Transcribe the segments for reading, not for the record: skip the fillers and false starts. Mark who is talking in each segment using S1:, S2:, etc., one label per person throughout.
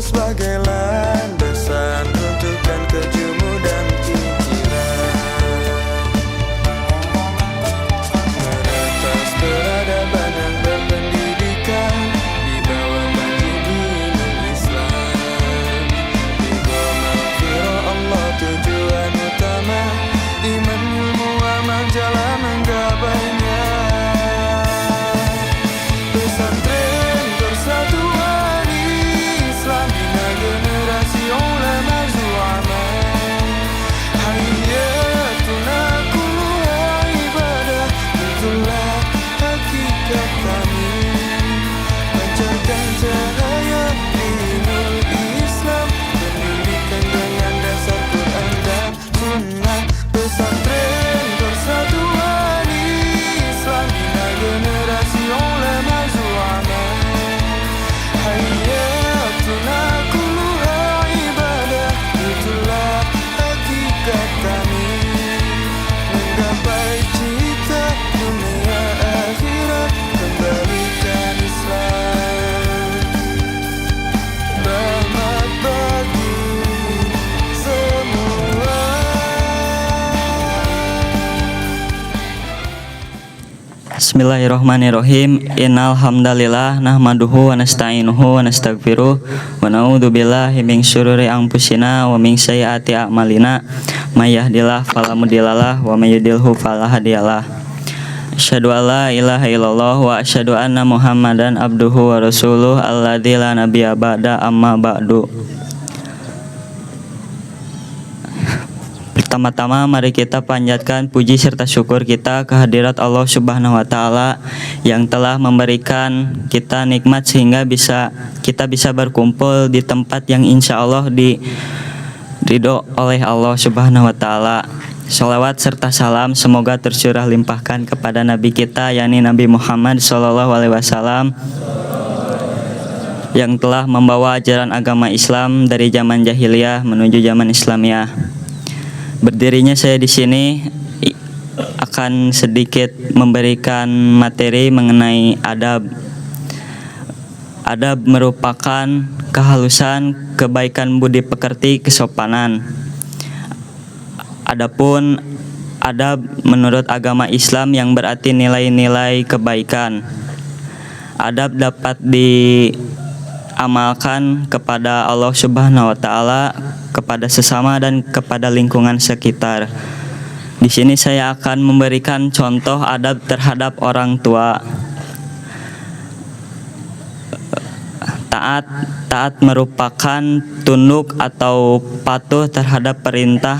S1: Sebagai landasan untukkan kejumu dan pikiran, meretas peradaban dan berpendidikan di bawah banjir Islam. Ridho maghfirah Allah tujuan utama, iman ilmu amal jalan menggapainya. Pesantren Persatuan Islam bina generasi ulama zu'ama. Hayatuna kulluha ibadah, itulah hakikat kami. Pancarkan cahaya dinul Islam, pendidikan dengan dasar Quran dan Sunnah. Pesantren Persatuan Islam bina generasi ulama zu'ama. Hayatuna kulluha ibadah, itulah hakikat kami. Menggapai cita dunia akhirat, kembalikan Islam. Rahmat bagi semua.
S2: Bismillahirrahmanirrahim. Innal hamdalillah nahmaduhu wa nasta'inuhu wa nastaghfiruh wa na'udzu billahi min syururi anfusina wa min sayyiati a'malina. May yahdihillahu fala mudhillalah wa may yudhlilhu fala hadiyalah. Asyhadu an la ilaha illallah wa asyhadu anna Muhammadan abduhu wa rasuluh alladzi la nabiyya ba'da, amma ba'du. Pertama-tama mari kita panjatkan puji serta syukur kita kehadirat Allah Subhanahu wa taala yang telah memberikan kita nikmat sehingga kita bisa berkumpul di tempat yang insya Allah diridho oleh Allah Subhanahu wa taala. Sholawat serta salam semoga tercurah limpahkan kepada Nabi kita yakni Nabi Muhammad SAW yang telah membawa ajaran agama Islam dari zaman jahiliyah menuju zaman Islamiyah. Berdirinya saya di sini akan sedikit memberikan materi mengenai adab. Adab merupakan kehalusan, kebaikan budi pekerti, kesopanan. Adapun adab menurut agama Islam yang berarti nilai-nilai kebaikan. Adab dapat diamalkan kepada Allah Subhanahu wa taala, kepada sesama dan kepada lingkungan sekitar. Di sini saya akan memberikan contoh adab terhadap orang tua. Taat merupakan tunduk atau patuh terhadap perintah.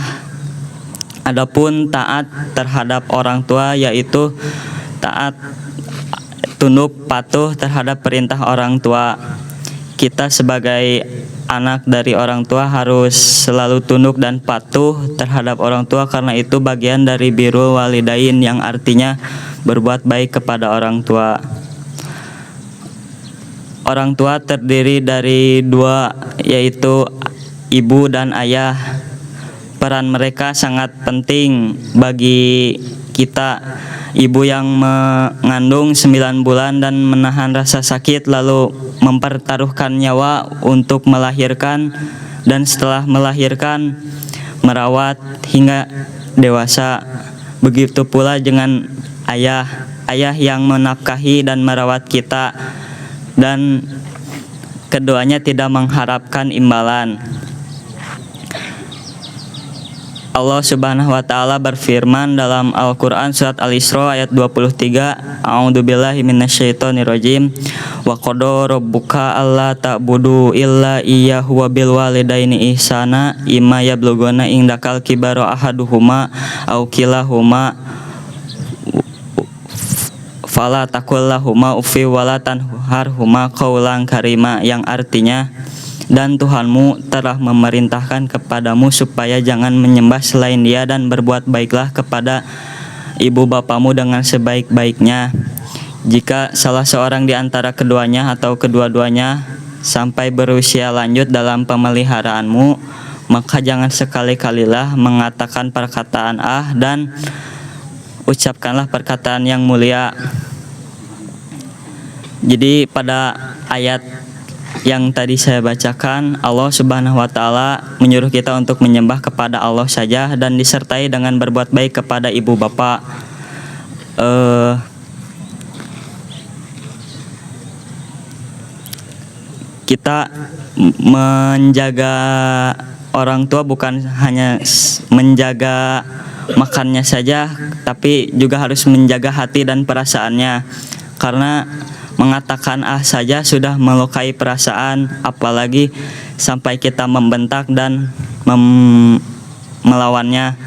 S2: Adapun taat terhadap orang tua yaitu taat tunduk patuh terhadap perintah orang tua. Kita sebagai anak dari orang tua harus selalu tunduk dan patuh terhadap orang tua karena itu bagian dari birrul walidain yang artinya berbuat baik kepada orang tua. Orang tua terdiri dari dua yaitu ibu dan ayah. Peran mereka sangat penting bagi kita. Ibu yang mengandung 9 bulan dan menahan rasa sakit lalu mempertaruhkan nyawa untuk melahirkan, dan setelah melahirkan merawat hingga dewasa. Begitu pula dengan ayah yang menafkahi dan merawat kita, dan keduanya tidak mengharapkan imbalan. Allah Subhanahu wa taala berfirman dalam Al-Qur'an surat Al-Isra ayat 23, A'udzubillahi minasyaitonirrajim. Wa qada rabbuka alla ta'budu illa iyyahu wa bil walidaini ihsana imma yablughuna indakal kibara ahaduhuma aw kilahuma fala taqul lahuma uffi wala tanharhuma qaulan karima, yang artinya, dan Tuhanmu telah memerintahkan kepadamu supaya jangan menyembah selain Dia dan berbuat baiklah kepada ibu bapamu dengan sebaik-baiknya. Jika salah seorang di antara keduanya atau kedua-duanya sampai berusia lanjut dalam pemeliharaanmu, maka jangan sekali-kalilah mengatakan perkataan dan ucapkanlah perkataan yang mulia. Jadi pada ayat yang tadi saya bacakan, Allah Subhanahu wa taala menyuruh kita untuk menyembah kepada Allah saja dan disertai dengan berbuat baik kepada ibu bapak. Kita menjaga orang tua bukan hanya menjaga makannya saja, tapi juga harus menjaga hati dan perasaannya. Karena mengatakan saja sudah melukai perasaan, apalagi sampai kita membentak dan melawannya.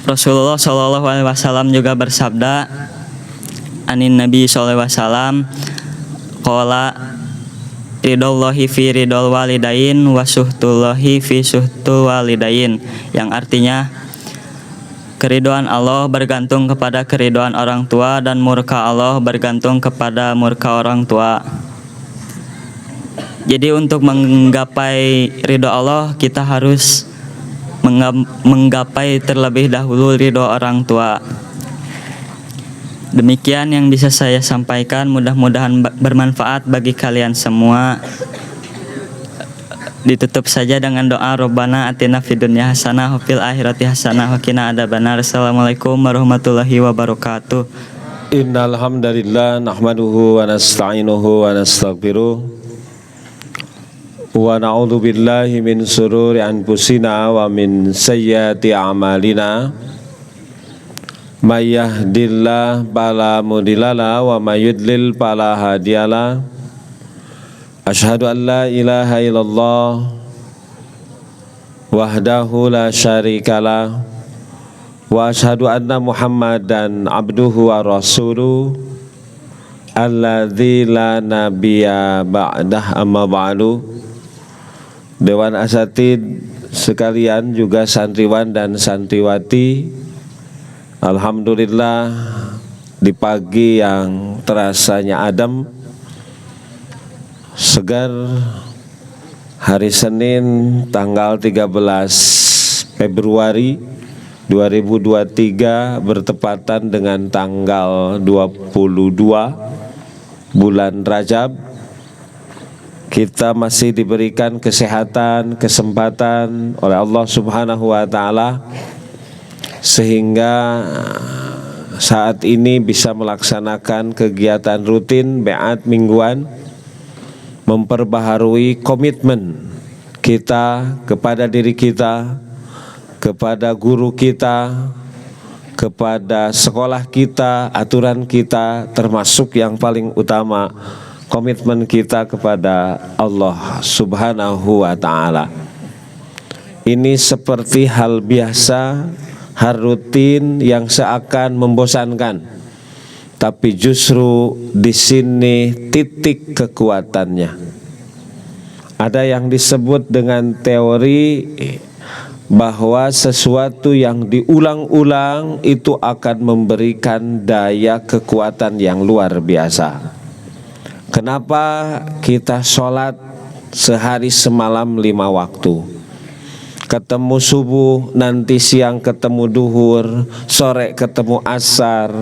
S2: Rasulullah SAW juga bersabda, anin Nabi SAW, qala ridallahi fi ridal walidain wa suhtullahi fi suhtul walidain, yang artinya keridhaan Allah bergantung kepada keridhaan orang tua dan murka Allah bergantung kepada murka orang tua. Jadi untuk menggapai ridho Allah, kita harus menggapai terlebih dahulu ridho orang tua. Demikian yang bisa saya sampaikan, mudah-mudahan bermanfaat bagi kalian semua. Ditutup saja dengan doa, Rabbana atina fid dunya hasanah wa fil akhirati hasanah wa qina adzabannar. Assalamualaikum warahmatullahi wabarakatuh.
S3: Innal hamdalillah nahmaduhu wa nasta'inuhu wa nastaghfiruh wa na'udzu billahi min shururi anfusina wa min sayyiati a'malina. May yahdihillahu fala mudhillalah wa may yudlil fala hadiyalah. Asyhadu an la ilaha illallah wahdahu la syarikalah wa asyhadu anna Muhammadan abduhu wa rasuluh alladzi la nabiyya ba'dah, amma ba'du. Dewan Asatid sekalian, juga santriwan dan santriwati, alhamdulillah di pagi yang terasanya adem, segar, hari Senin tanggal 13 Februari 2023 bertepatan dengan tanggal 22 bulan Rajab. Kita masih diberikan kesehatan, kesempatan oleh Allah Subhanahu wa taala sehingga saat ini bisa melaksanakan kegiatan rutin beat mingguan, memperbaharui komitmen kita kepada diri kita, kepada guru kita, kepada sekolah kita, aturan kita, termasuk yang paling utama komitmen kita kepada Allah Subhanahu wa ta'ala. Ini seperti hal biasa, hal rutin yang seakan membosankan, tapi justru di sini titik kekuatannya. Ada yang disebut dengan teori bahwa sesuatu yang diulang-ulang itu akan memberikan daya kekuatan yang luar biasa. Kenapa kita sholat sehari semalam 5 waktu? Ketemu subuh, nanti siang ketemu duhur, sore ketemu asar,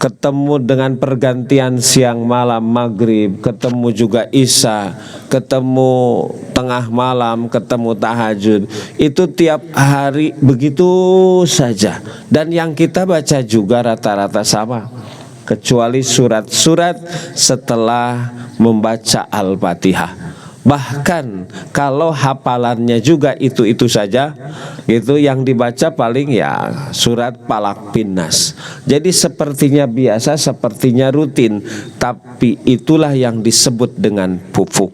S3: ketemu dengan pergantian siang malam maghrib, ketemu juga isya, ketemu tengah malam, ketemu tahajud. Itu tiap hari begitu saja. Dan yang kita baca juga rata-rata sama, kecuali surat-surat setelah membaca Al-Fatihah. Bahkan kalau hafalannya juga itu saja, itu yang dibaca paling ya surat Falaq bin Nas. Jadi sepertinya biasa, sepertinya rutin, tapi itulah yang disebut dengan pupuk.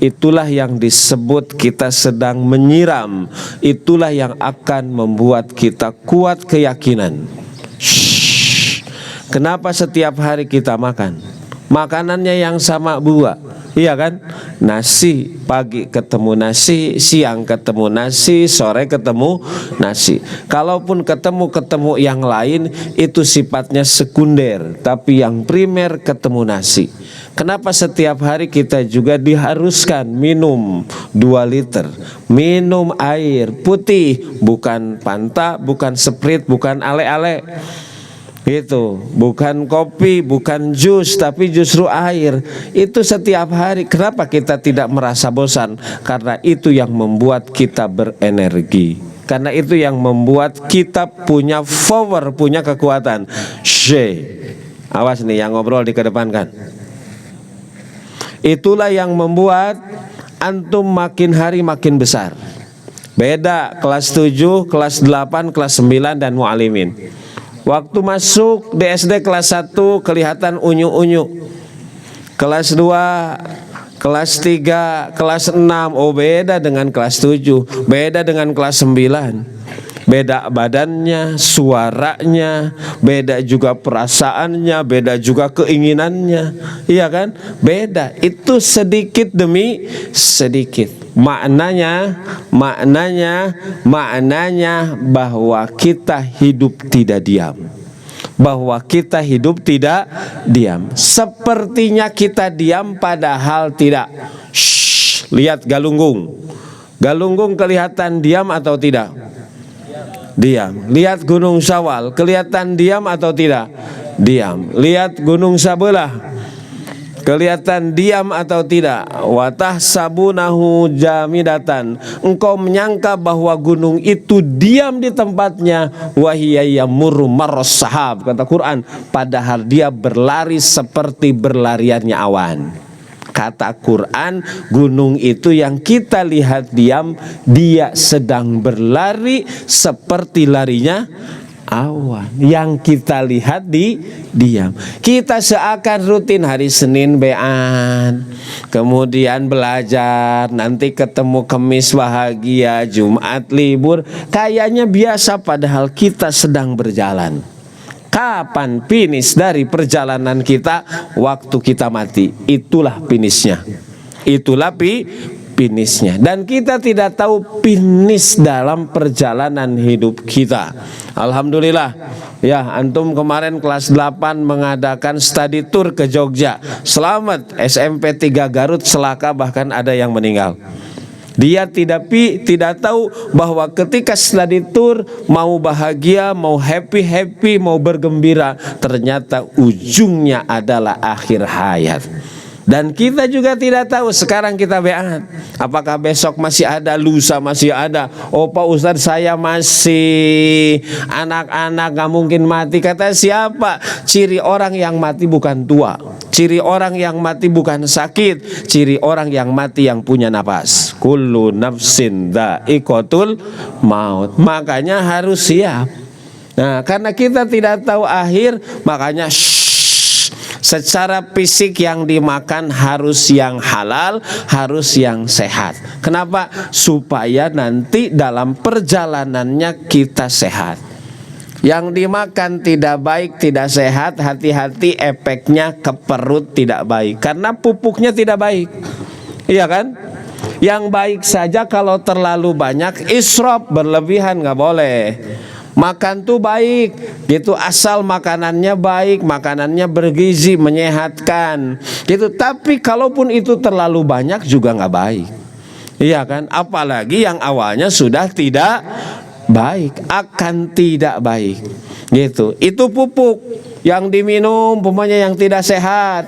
S3: Itulah yang disebut kita sedang menyiram. Itulah yang akan membuat kita kuat keyakinan. Kenapa setiap hari kita makan? Makanannya yang sama buah, iya kan? Nasi, pagi ketemu nasi, siang ketemu nasi, sore ketemu nasi. Kalaupun ketemu yang lain, itu sifatnya sekunder, tapi yang primer ketemu nasi. Kenapa setiap hari kita juga diharuskan minum 2 liter, minum air putih, bukan Fanta, bukan Sprite, bukan ale-ale. Itu bukan kopi, bukan jus, tapi justru air. Itu setiap hari. Kenapa kita tidak merasa bosan? Karena itu yang membuat kita berenergi. Karena itu yang membuat kita punya power, punya kekuatan. Awas nih yang ngobrol dikedepankan. Itulah yang membuat antum makin hari makin besar. Beda kelas 7, kelas 8, kelas 9 dan mu'alimin. Waktu masuk di SD kelas 1 kelihatan unyu-unyu. Kelas 2, kelas 3, kelas 6, oh beda dengan kelas 7, beda dengan kelas 9. Beda badannya, suaranya, beda juga perasaannya, beda juga keinginannya. Iya kan? Beda. Itu sedikit demi sedikit. Maknanya bahwa kita hidup tidak diam. Bahwa kita hidup tidak diam. Sepertinya kita diam padahal tidak. Lihat Galunggung. Galunggung kelihatan diam atau tidak? Diam. Lihat Gunung Sawal, kelihatan diam atau tidak? Diam. Lihat Gunung Sabelah, kelihatan diam atau tidak? Watah sabunahu jamidatan. Engkau menyangka bahwa gunung itu diam di tempatnya. Wahiyya yamurru marras sahab, kata Quran, padahal dia berlari seperti berlariannya awan. Kata Quran, gunung itu yang kita lihat diam, dia sedang berlari seperti larinya awan. Yang kita lihat diam. Kita seakan rutin hari Senin bean, kemudian belajar, nanti ketemu Kamis bahagia, Jumat libur. Kayaknya biasa padahal kita sedang berjalan. Kapan finish dari perjalanan kita? Waktu kita mati. Itulah finishnya. Itulah finishnya. Dan kita tidak tahu finish dalam perjalanan hidup kita. Alhamdulillah. Ya, antum kemarin kelas 8 mengadakan study tour ke Jogja. Selamat, SMP 3 Garut celaka, bahkan ada yang meninggal. Dia tidak tahu bahwa ketika study tour mau bahagia, mau happy, mau bergembira, ternyata ujungnya adalah akhir hayat. Dan kita juga tidak tahu sekarang kita beat, apakah besok masih ada, lusa masih ada. Oh Pak Ustadz, saya masih anak-anak, gak mungkin mati. Kata siapa? Ciri orang yang mati bukan tua, ciri orang yang mati bukan sakit, ciri orang yang mati yang punya napas. Kullu nafsin dha'iqatul maut. Makanya harus siap. Nah, karena kita tidak tahu akhir, makanya secara fisik yang dimakan harus yang halal, harus yang sehat. Kenapa? Supaya nanti dalam perjalanannya kita sehat. Yang dimakan tidak baik, tidak sehat, hati-hati efeknya ke perut tidak baik. Karena pupuknya tidak baik. Iya kan? Yang baik saja kalau terlalu banyak, israf, berlebihan nggak boleh. Makan tuh baik, gitu, asal makanannya baik, makanannya bergizi, menyehatkan, gitu. Tapi kalaupun itu terlalu banyak juga nggak baik, iya kan? Apalagi yang awalnya sudah tidak baik, akan tidak baik, gitu. Itu pupuk, yang diminum umpamanya yang tidak sehat.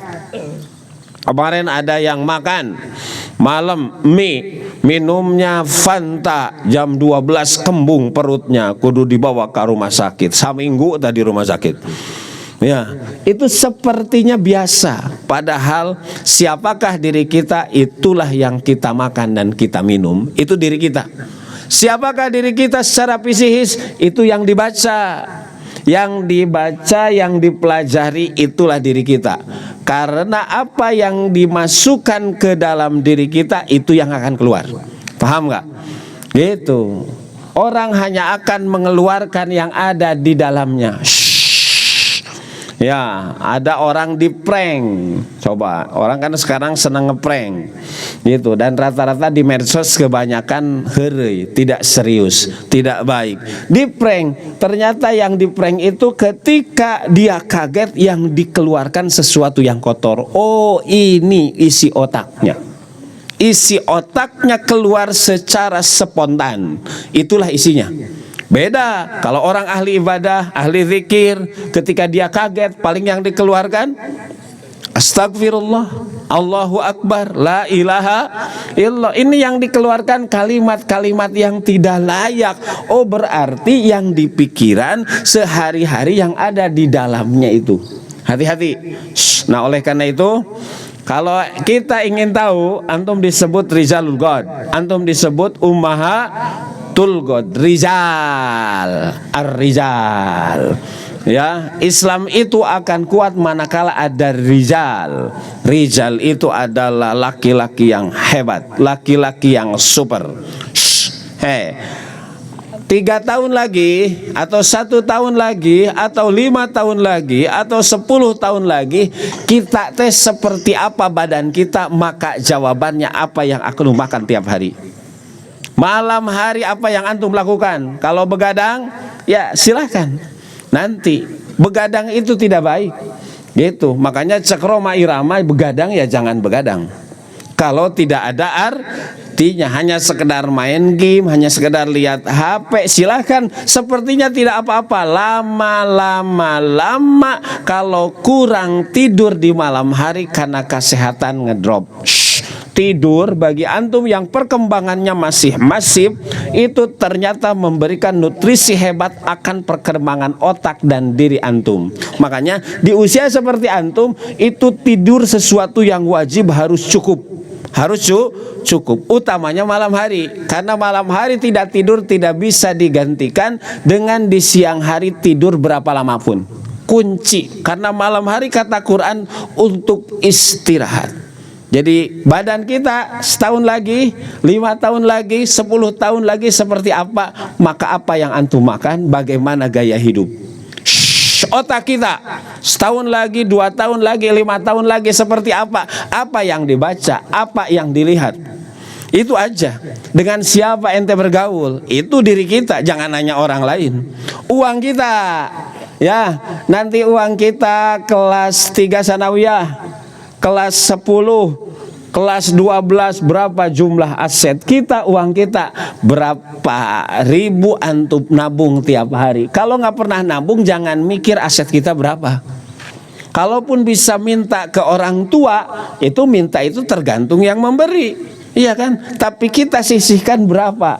S3: Kemarin ada yang makan malam mie, minumnya Fanta, jam 12 kembung perutnya, kudu dibawa ke rumah sakit. Saminggu tadi rumah sakit. Ya, itu sepertinya biasa. Padahal siapakah diri kita, itulah yang kita makan dan kita minum. Itu diri kita. Siapakah diri kita secara psikis, itu yang dibaca. Yang dibaca, yang dipelajari, itulah diri kita. Karena apa yang dimasukkan ke dalam diri kita, itu yang akan keluar. Paham gak? Gitu. Orang hanya akan mengeluarkan yang ada di dalamnya. Ya, ada orang di prank. Coba, orang kan sekarang senang ngeprank gitu, dan rata-rata di medsos kebanyakan heureuy, tidak serius, tidak baik. Di prank, ternyata yang di prank itu ketika dia kaget yang dikeluarkan sesuatu yang kotor. Oh, ini isi otaknya. Isi otaknya keluar secara spontan. Itulah isinya. Beda kalau orang ahli ibadah, ahli zikir, ketika dia kaget paling yang dikeluarkan astagfirullah, Allahu akbar, la ilaha illallah. Ini yang dikeluarkan kalimat-kalimat yang tidak layak. Oh, berarti yang dipikiran sehari-hari yang ada di dalamnya itu. Hati-hati. Nah, oleh karena itu, kalau kita ingin tahu, antum disebut Rizalul God, antum disebut Ummahatul God, Rizal, Ar-Rizal. Ya, Islam itu akan kuat manakala ada rizal. Rizal itu adalah laki-laki yang hebat, laki-laki yang super. 3 tahun lagi, atau 1 tahun lagi, atau 5 tahun lagi, atau 10 tahun lagi, kita tes seperti apa badan kita, maka jawabannya apa yang akan makan tiap hari. Malam hari apa yang antum lakukan? Kalau begadang, ya silahkan. Nanti begadang itu tidak baik. Gitu. Makanya cekroma irama, begadang ya jangan begadang. Kalau tidak ada artinya, hanya sekedar main game, hanya sekedar lihat HP, silahkan. Sepertinya tidak apa-apa. Lama kalau kurang tidur di malam hari karena kesehatan ngedrop. Tidur bagi antum yang perkembangannya masih masif, itu ternyata memberikan nutrisi hebat akan perkembangan otak dan diri antum. Makanya di usia seperti antum itu tidur sesuatu yang wajib, harus cukup. Harus cukup, utamanya malam hari. Karena malam hari tidak tidur tidak bisa digantikan dengan di siang hari tidur berapa lama pun. Kunci, karena malam hari kata Quran untuk istirahat. Jadi badan kita setahun lagi, 5 tahun lagi, 10 tahun lagi seperti apa, maka apa yang antum makan, bagaimana gaya hidup. Otak kita setahun lagi, 2 tahun lagi, 5 tahun lagi seperti apa yang dibaca, apa yang dilihat. Itu aja. Dengan siapa ente bergaul, itu diri kita, jangan nanya orang lain. Uang kita, ya nanti uang kita kelas 3 sanawiyah, kelas 10, kelas 12, berapa jumlah aset kita, uang kita, berapa ribu antum nabung tiap hari. Kalau nggak pernah nabung, jangan mikir aset kita berapa. Kalaupun bisa minta ke orang tua, itu minta itu tergantung yang memberi. Iya kan? Tapi kita sisihkan berapa?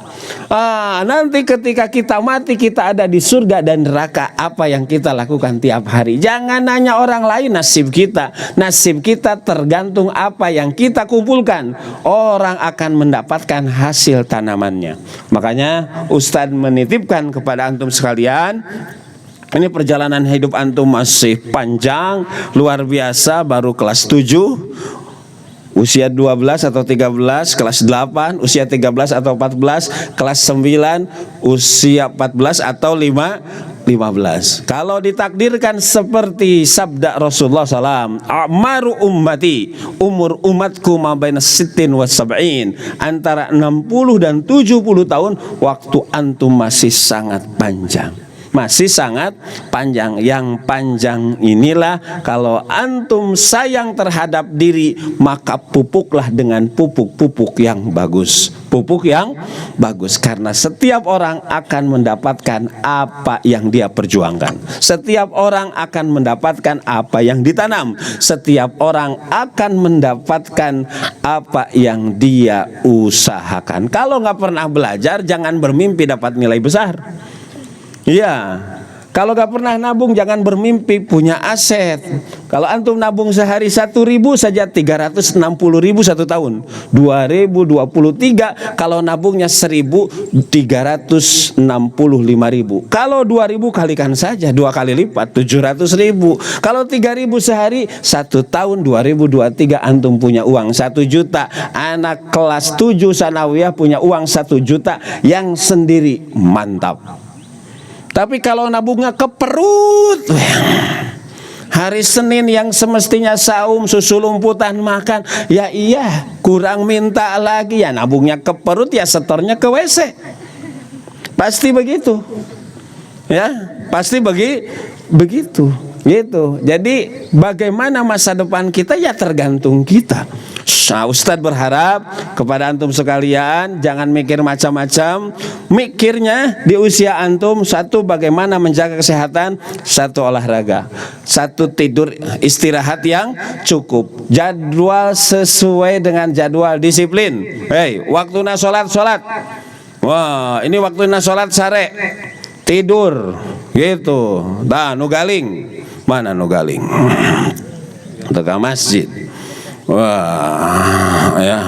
S3: Nanti ketika kita mati, kita ada di surga dan neraka, apa yang kita lakukan tiap hari. Jangan nanya orang lain nasib kita. Nasib kita tergantung apa yang kita kumpulkan. Orang akan mendapatkan hasil tanamannya. Makanya Ustadz menitipkan kepada antum sekalian, ini perjalanan hidup antum masih panjang, luar biasa, baru kelas 7. Usia 12 atau 13, kelas 8, usia 13 atau 14, kelas 9, usia 14 atau 15. Kalau ditakdirkan seperti sabda Rasulullah SAW, Amaru ummati, umur umatku mabaina sittin wa sab'in, antara 60 dan 70 tahun, waktu antum masih sangat panjang. Masih sangat panjang. Yang panjang inilah kalau antum sayang terhadap diri, maka pupuklah dengan pupuk-pupuk yang bagus. pupuk yang bagus, karena setiap orang akan mendapatkan apa yang dia perjuangkan. Setiap orang akan mendapatkan apa yang ditanam. Setiap orang akan mendapatkan apa yang dia usahakan. Kalau nggak pernah belajar, jangan bermimpi dapat nilai besar. Iya. Kalau gak pernah nabung, jangan bermimpi punya aset. Kalau antum nabung sehari 1.000 saja 360.000 satu tahun. 2023 kalau nabungnya 1.365.000. Kalau 2.000 kalikan saja 2 kali lipat 700.000. Kalau 3.000 sehari 1 tahun 2023 antum punya uang 1 juta. Anak kelas 7 sanawiyah punya uang 1 juta yang sendiri, mantap. Tapi kalau nabungnya ke perut, hari Senin yang semestinya saum susu lumputan makan, ya iya kurang minta lagi, ya nabungnya ke perut, ya setornya ke WC. Pasti begitu. Ya, pasti begitu. Gitu. Jadi bagaimana masa depan kita ya tergantung kita. Nah, Ustadz berharap kepada antum sekalian jangan mikir macam-macam. Mikirnya di usia antum, 1 bagaimana menjaga kesehatan, 1 olahraga, 1 tidur istirahat yang cukup, jadwal sesuai dengan jadwal disiplin. Waktuna sholat. Wah, ini waktuna sholat sare. Tidur gitu. Nah, nugaling. Mana nugaling? Ke masjid. Wah, ya.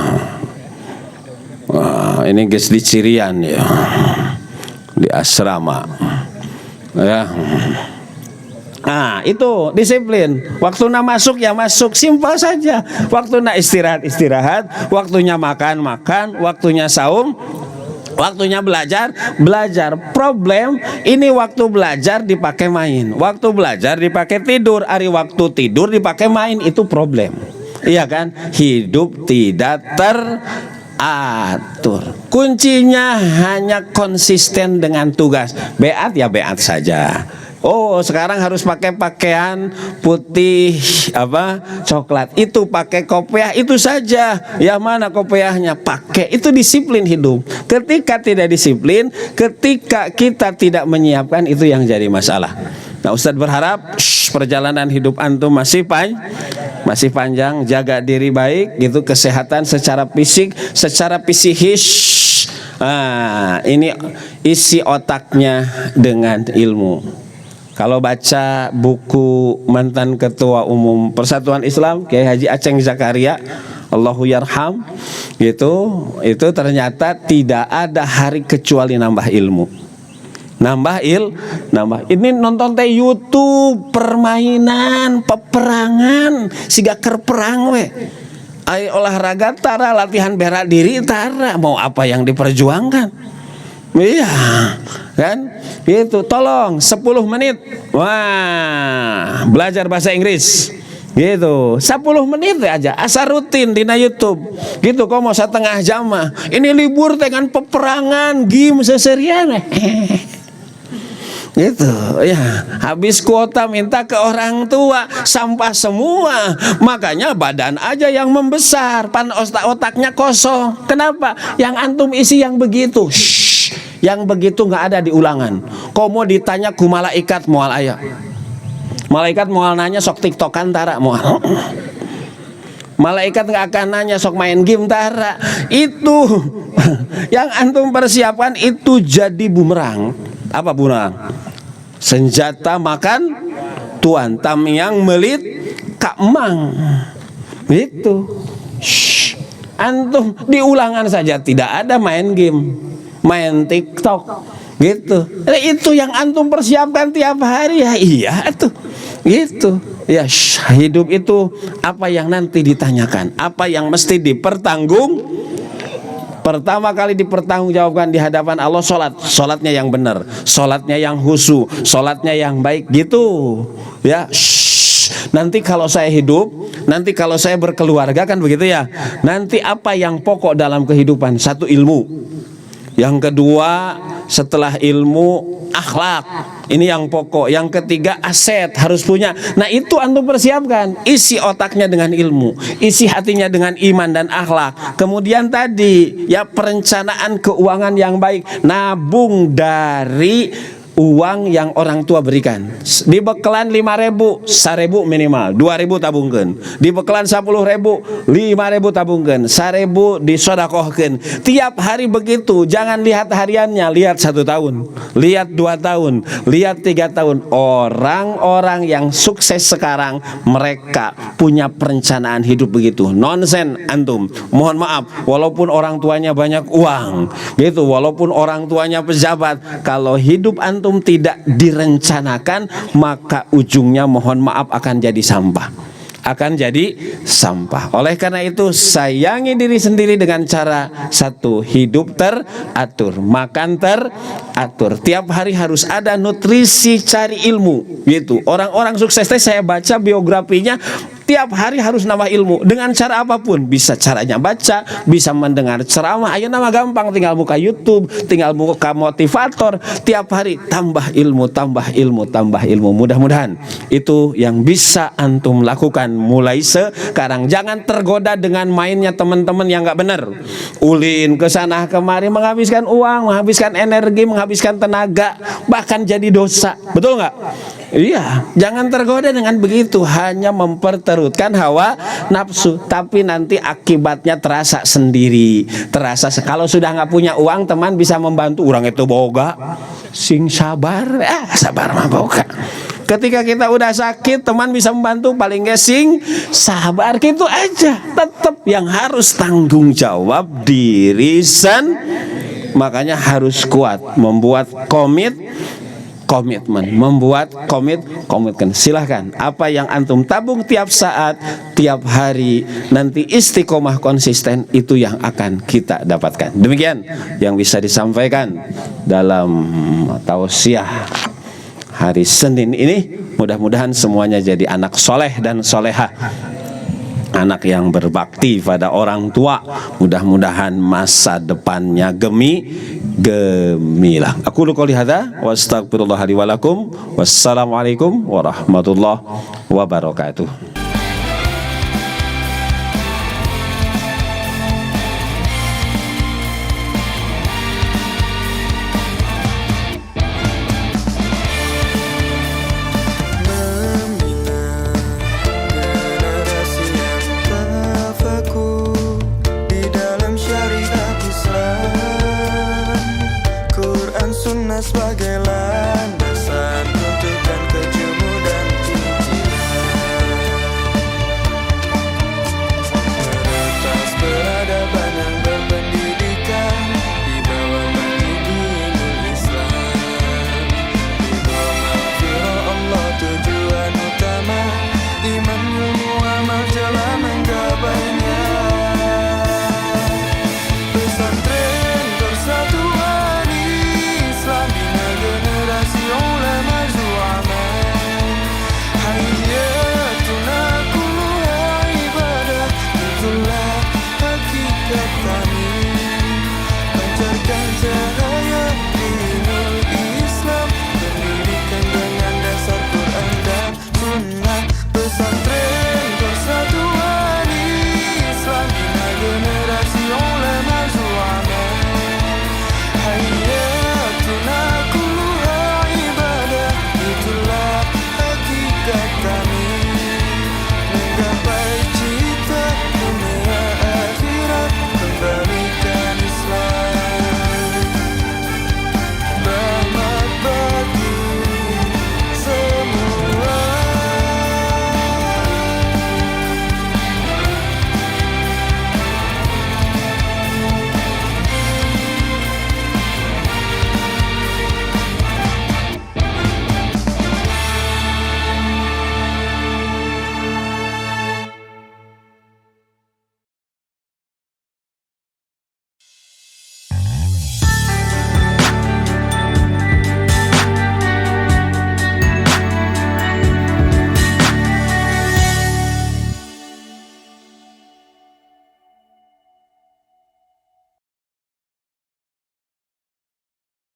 S3: Wah, ini guys di Cirian ya. Di asrama. Ya. Nah, itu disiplin. Waktunya masuk ya masuk, simpel saja. Waktunya istirahat, waktunya makan, waktunya saum, waktunya belajar. Problem ini waktu belajar dipakai main, waktu belajar dipakai tidur, hari waktu tidur dipakai main, itu problem. Iya kan? Hidup tidak teratur. Kuncinya hanya konsisten dengan tugas. Beat ya beat saja. Oh, sekarang harus pakai pakaian putih coklat. Itu pakai kopiah itu saja. Ya mana kopiahnya? Pakai. Itu disiplin hidup. Ketika tidak disiplin, ketika kita tidak menyiapkan, itu yang jadi masalah. Nah, Ustadz berharap perjalanan hidup antum masih panjang, jaga diri baik gitu, kesehatan secara fisik, secara psikis. Nah, ini isi otaknya dengan ilmu. Kalau baca buku mantan Ketua Umum Persatuan Islam Kiai Haji Aceng Zakaria, Allahu yarham, gitu, itu ternyata tidak ada hari kecuali nambah ilmu. Nambah. Ini nonton teh YouTube, permainan, peperangan, siga keur perang we. Ai olahraga tara, latihan bela diri tara, mau apa yang diperjuangkan? Iya, kan? Gitu, tolong 10 menit. Wah, belajar bahasa Inggris. Gitu, 10 menit aja, asal rutin di YouTube. Gitu, kok mau 1/2 jam mah. Ini libur dengan peperangan, game seserian. Gitu ya, habis kuota minta ke orang tua, sampah semua. Makanya badan aja yang membesar, otaknya kosong. Kenapa? Yang antum isi yang begitu. Yang begitu nggak ada di ulangan. Kau mau ditanya ku malaikat moal aya. Malaikat moal nanya sok tiktokan tara moal. Malaikat nggak akan nanya sok main game tara. Itu yang antum persiapkan itu jadi bumerang. Apa bumerang? Senjata makan tuan, tam yang melit kak emang. Itu. Antum di ulangan saja tidak ada main game, main TikTok, gitu. Itu yang antum persiapkan tiap hari ya. Iya tuh, gitu. Ya, hidup itu apa yang nanti ditanyakan, apa yang mesti pertama kali dipertanggungjawabkan di hadapan Allah, sholatnya yang benar, sholatnya yang khusyuk, sholatnya yang baik, gitu. Ya, nanti kalau saya hidup, nanti kalau saya berkeluarga kan begitu ya. Nanti apa yang pokok dalam kehidupan? 1 ilmu. Yang kedua, setelah ilmu akhlak. Ini yang pokok. Yang ketiga, aset harus punya. Nah, itu antum persiapkan. Isi otaknya dengan ilmu, isi hatinya dengan iman dan akhlak. Kemudian tadi ya, perencanaan keuangan yang baik. Nabung dari uang yang orang tua berikan. Di bekelan 5.000, 1.000 minimal, 2.000 tabungkan. Di bekelan 10.000, 5.000 tabungkan, 1.000 disodakohkan. Tiap hari begitu. Jangan lihat hariannya, lihat 1 tahun, lihat 2 tahun, lihat 3 tahun. Orang-orang yang sukses sekarang, mereka punya perencanaan hidup begitu. Nonsen antum. Mohon maaf, walaupun orang tuanya banyak uang, gitu, walaupun orang tuanya pejabat, kalau hidup antum tidak direncanakan, maka ujungnya mohon maaf akan jadi sampah. Akan jadi sampah. Oleh karena itu, sayangi diri sendiri dengan cara satu, hidup teratur, makan teratur. Tiap hari harus ada nutrisi, cari ilmu, gitu. Orang-orang sukses saya baca biografinya, tiap hari harus nambah ilmu dengan cara apapun. Bisa caranya baca, bisa mendengar ceramah. Ayo nama gampang, tinggal buka YouTube, tinggal buka motivator. Tiap hari tambah ilmu, tambah ilmu, tambah ilmu. Mudah-mudahan itu yang bisa antum lakukan mulai sekarang. Jangan tergoda dengan mainnya teman-teman yang nggak benar. Ulin ke sana kemari, menghabiskan uang, menghabiskan energi, menghabiskan tenaga, bahkan jadi dosa. Betul nggak? Iya, jangan tergoda dengan begitu, hanya memperterutkan hawa nafsu, tapi nanti akibatnya terasa sendiri. Terasa kalau sudah nggak punya uang, teman bisa membantu, orang itu boga, sing sabar, sabar mah boga. Ketika kita udah sakit, teman bisa membantu, paling nggak sing sabar, gitu aja. Tetap yang harus tanggung jawab diri sendiri. Makanya harus kuat, membuat komitmen, membuat komitmen. Silahkan, apa yang antum tabung tiap saat, tiap hari, nanti istiqomah konsisten, itu yang akan kita dapatkan. Demikian yang bisa disampaikan dalam tausiah hari Senin ini. Mudah-mudahan semuanya jadi anak soleh dan soleha, anak yang berbakti pada orang tua. Mudah-mudahan masa depannya gemilang. Aku qouli hadza wa astaghfirullah li wa lakum. Wassalamualaikum warahmatullahi wabarakatuh.
S1: Generasi yang tafakur di dalam syariat Islam, Quran Sunnah sebagai landasan.